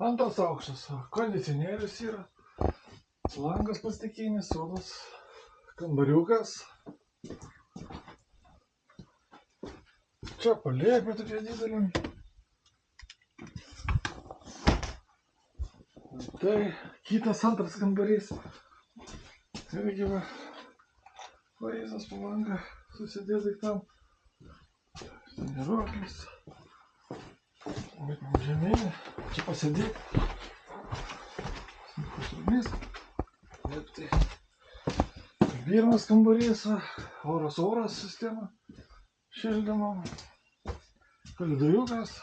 Antras aukštas, kondicionierius yra, langas plastikinis, sodas, kambariukas. Čia palėpė tokia didelė. Tai kitas antras kambarys. Irgi va, vaizdas po langą, susidės daiktam. Treniruoklis. Žemėlė, čia pasėdėk. Snikus rūmys. Tai pirmas kambarys, oras sistema, šildymo, kalidoriukas,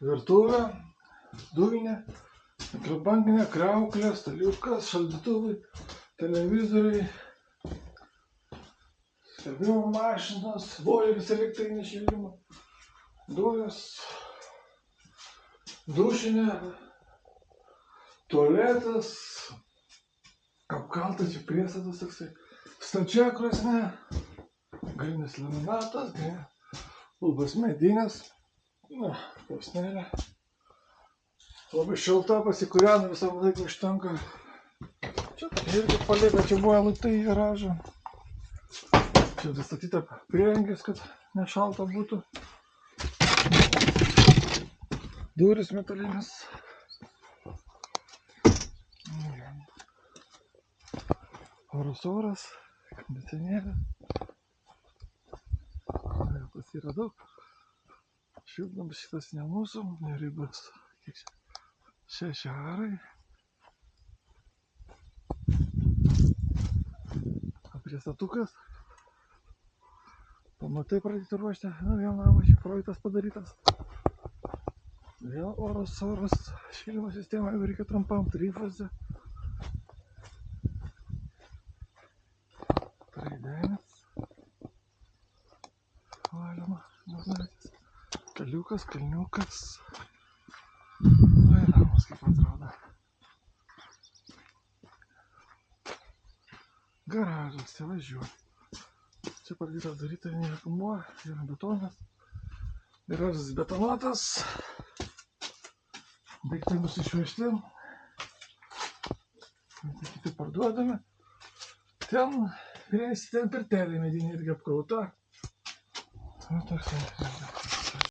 virtuvė, duvinė, mikrobanginė, kriauklė, staliukas, šaldytuvai, televizoriai, skalbimo mašinas, boileris elektrinis šildymo, dujas, dušinė, tualetas, apkaltas, čia priesadas toksai, stačiakrosnė, galinis laminatas, lubas medinės, krosnelė, labai šilta, pasikūrena, visą laiką užtenka. Čia irgi palėpė, čia buvo laiptai į garažą. Čia pristatyta prieangis, kad nešalta būtų. Durys metalinės. Oras, kondicionierius. Tas yra daug. Šiltnamis šitas ne mūsų, neribas. Kiek čia? 6 arai. Priestatukas. Pamatai pradėti ruošti. Vėl namas projektas padarytas. Vėl oras, šildymo sistema, jeigu reikia trumpam, trifazė. Traidenis. Valyma, magnetės. Kaliukas, kalniukas. Na ir namas kaip atrodo. Garažas, čia važiuoju. Čia pradėtas daryti akumuo, yra betonas. Garažas betonuotas. Daiktai bus išvežti. Kiti parduodami. Ten pirtelė medinė irgi apkrauta.